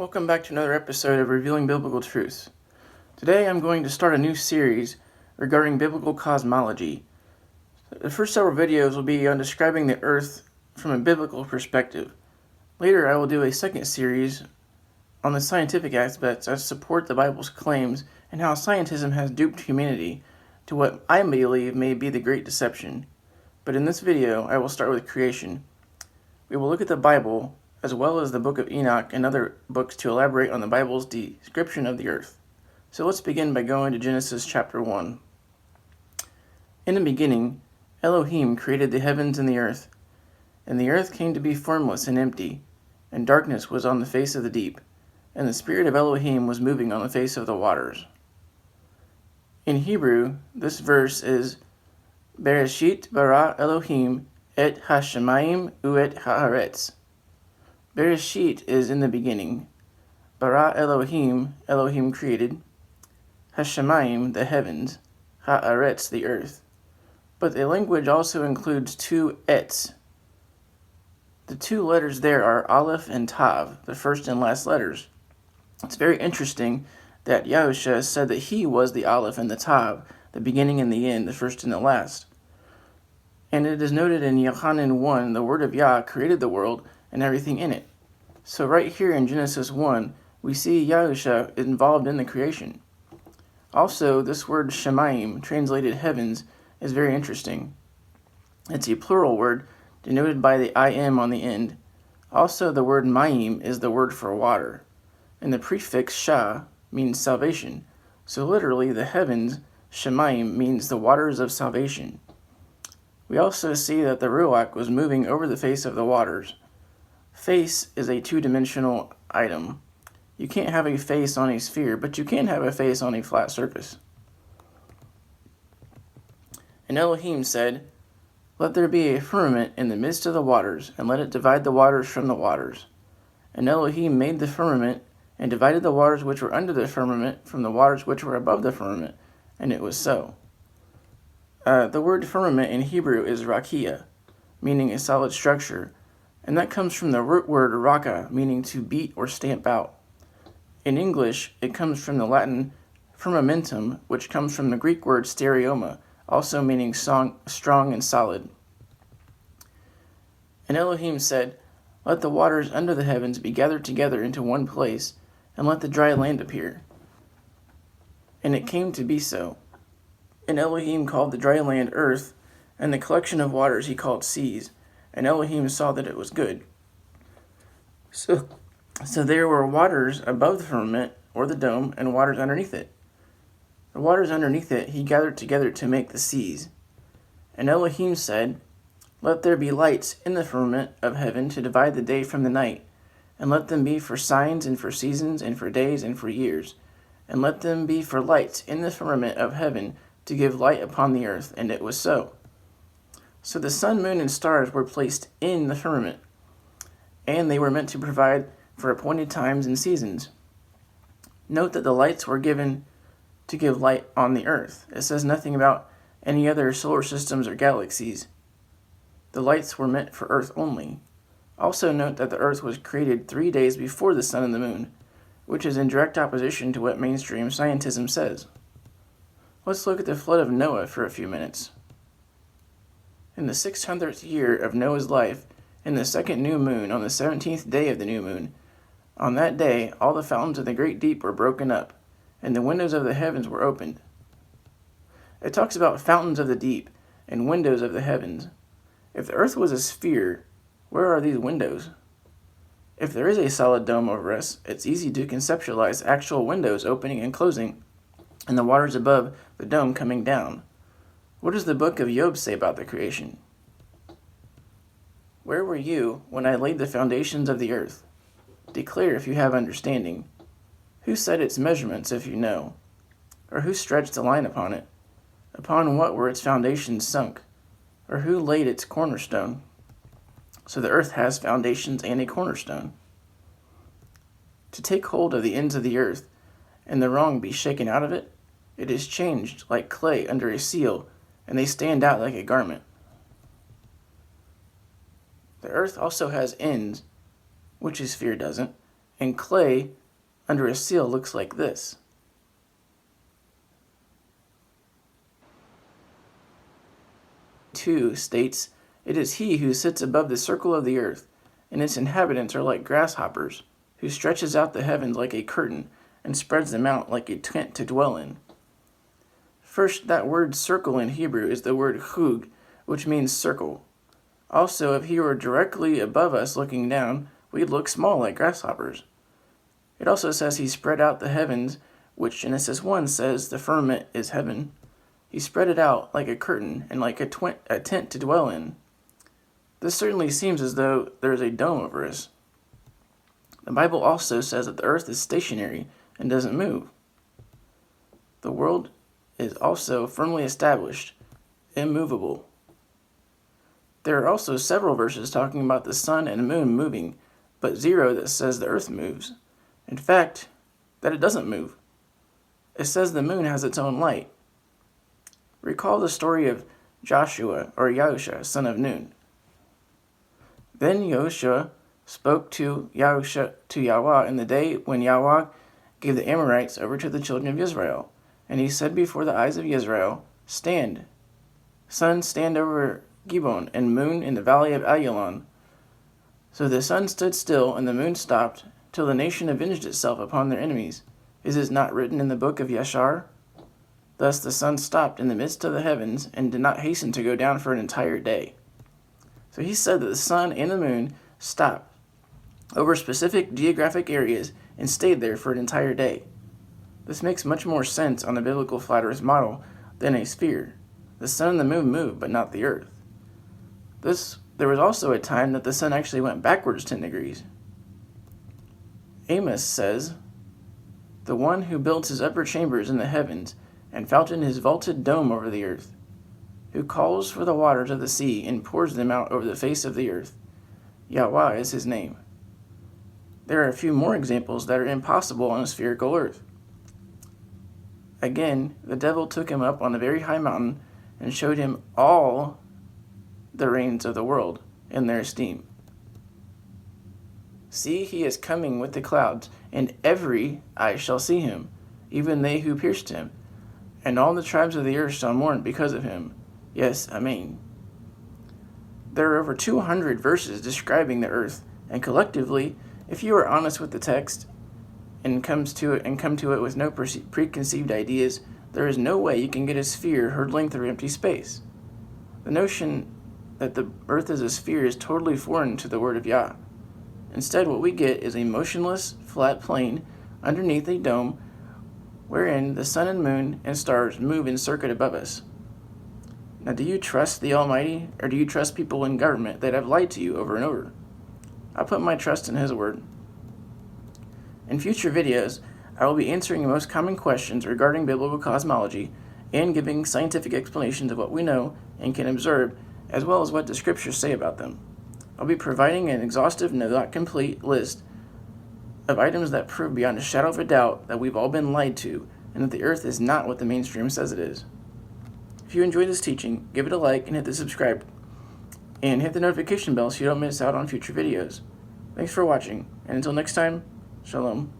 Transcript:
Welcome back to another episode of Revealing Biblical Truths. Today I'm going to start a new series regarding biblical cosmology. The first several videos will be on describing the earth from a biblical perspective. Later I will do a second series on the scientific aspects that support the Bible's claims and how scientism has duped humanity to what I believe may be the Great Deception. But in this video I will start with creation. We will look at the Bible as well as the book of Enoch and other books to elaborate on the Bible's description of the earth. So let's begin by going to Genesis chapter 1. In the beginning, Elohim created the heavens and the earth came to be formless and empty, and darkness was on the face of the deep, and the spirit of Elohim was moving on the face of the waters. In Hebrew, this verse is Bereshit bara Elohim et hashamayim uet haaretz. Bereshit is in the beginning. Bara Elohim, Elohim created. Hashamayim, the heavens. Haaretz, the earth. But the language also includes two ets. The two letters there are Aleph and Tav, the first and last letters. It's very interesting that Yahuah said that he was the Aleph and the Tav, the beginning and the end, the first and the last. And it is noted in Yochanan 1, the word of Yah created the world and everything in it. So right here in Genesis 1, we see Yahuah involved in the creation. Also, this word Shemayim, translated heavens, is very interesting. It's a plural word, denoted by the im on the end. Also, the word Mayim is the word for water, and the prefix Shah means salvation. So literally, the heavens, Shemayim, means the waters of salvation. We also see that the Ruach was moving over the face of the waters. Face is a two-dimensional item. You can't have a face on a sphere, but you can have a face on a flat surface. And Elohim said, "Let there be a firmament in the midst of the waters, and let it divide the waters from the waters." And Elohim made the firmament, and divided the waters which were under the firmament from the waters which were above the firmament, and it was so. The word firmament in Hebrew is rakia, meaning a solid structure, and that comes from the root word raka, meaning to beat or stamp out. In English, it comes from the Latin firmamentum, which comes from the Greek word stereoma, also meaning strong and solid. And Elohim said, "Let the waters under the heavens be gathered together into one place, and let the dry land appear." And it came to be so. And Elohim called the dry land earth, and the collection of waters he called seas. And Elohim saw that it was good. So there were waters above the firmament, or the dome, and waters underneath it. The waters underneath it he gathered together to make the seas. And Elohim said, "Let there be lights in the firmament of heaven to divide the day from the night, and let them be for signs and for seasons and for days and for years, and let them be for lights in the firmament of heaven to give light upon the earth." And it was so. So the sun, moon, and stars were placed in the firmament, and they were meant to provide for appointed times and seasons. Note that the lights were given to give light on the earth. It says nothing about any other solar systems or galaxies. The lights were meant for earth only. Also note that the earth was created 3 days before the sun and the moon, which is in direct opposition to what mainstream scientism says. Let's look at the flood of Noah for a few minutes. In the 600th year of Noah's life, in the second new moon, on the 17th day of the new moon, on that day all the fountains of the great deep were broken up, and the windows of the heavens were opened. It talks about fountains of the deep and windows of the heavens. If the earth was a sphere, where are these windows? If there is a solid dome over us, it's easy to conceptualize actual windows opening and closing, and the waters above the dome coming down. What does the book of Job say about the creation? "Where were you when I laid the foundations of the earth? Declare if you have understanding. Who set its measurements if you know? Or who stretched the line upon it? Upon what were its foundations sunk? Or who laid its cornerstone?" So the earth has foundations and a cornerstone. To take hold of the ends of the earth, and the wrong be shaken out of it, it is changed like clay under a seal, and they stand out like a garment. The earth also has ends, which a sphere doesn't, and clay under a seal looks like this. Two states, "It is he who sits above the circle of the earth, and its inhabitants are like grasshoppers, who stretches out the heavens like a curtain and spreads them out like a tent to dwell in." First, that word circle in Hebrew is the word chug, which means circle. Also, if he were directly above us looking down, we'd look small like grasshoppers. It also says he spread out the heavens, which Genesis 1 says the firmament is heaven. He spread it out like a curtain and like a tent to dwell in. This certainly seems as though there is a dome over us. The Bible also says that the earth is stationary and doesn't move. The world is also firmly established, immovable. There are also several verses talking about the sun and moon moving, but zero that says the earth moves. In fact, that it doesn't move. It says the moon has its own light. Recall the story of Joshua, or Yahuah, son of Nun. Then Yahuah spoke to Yahuah in the day when Yahuah gave the Amorites over to the children of Israel. And he said before the eyes of Israel, "Stand, sun, stand over Gibon, and moon in the valley of Ayalon." So the sun stood still, and the moon stopped, till the nation avenged itself upon their enemies. Is it not written in the book of Yashar? Thus the sun stopped in the midst of the heavens, and did not hasten to go down for an entire day. So he said that the sun and the moon stopped over specific geographic areas and stayed there for an entire day. This makes much more sense on a biblical flat earth model than a sphere. The sun and the moon moved, but not the earth. There was also a time that the sun actually went backwards 10 degrees. Amos says, "The one who builds his upper chambers in the heavens and fountain his vaulted dome over the earth, who calls for the waters of the sea and pours them out over the face of the earth. Yahuah is his name." There are a few more examples that are impossible on a spherical earth. Again, the devil took him up on a very high mountain and showed him all the reigns of the world in their esteem. "See, he is coming with the clouds, and every eye shall see him, even they who pierced him, and all the tribes of the earth shall mourn because of him. Yes, Amen." There are over 200 verses describing the earth, and collectively, if you are honest with the text and come to it with no preconceived ideas, there is no way you can get a sphere hurtling through empty space. The notion that the earth is a sphere is totally foreign to the word of Yah. Instead, what we get is a motionless, flat plane underneath a dome wherein the sun and moon and stars move in circuit above us. Now, do you trust the Almighty, or do you trust people in government that have lied to you over and over? I put my trust in His word. In future videos, I will be answering the most common questions regarding biblical cosmology and giving scientific explanations of what we know and can observe, as well as what the scriptures say about them. I'll be providing an exhaustive, not complete list of items that prove beyond a shadow of a doubt that we've all been lied to and that the earth is not what the mainstream says it is. If you enjoyed this teaching, give it a like and hit the subscribe. And hit the notification bell so you don't miss out on future videos. Thanks for watching, and until next time, Shalom.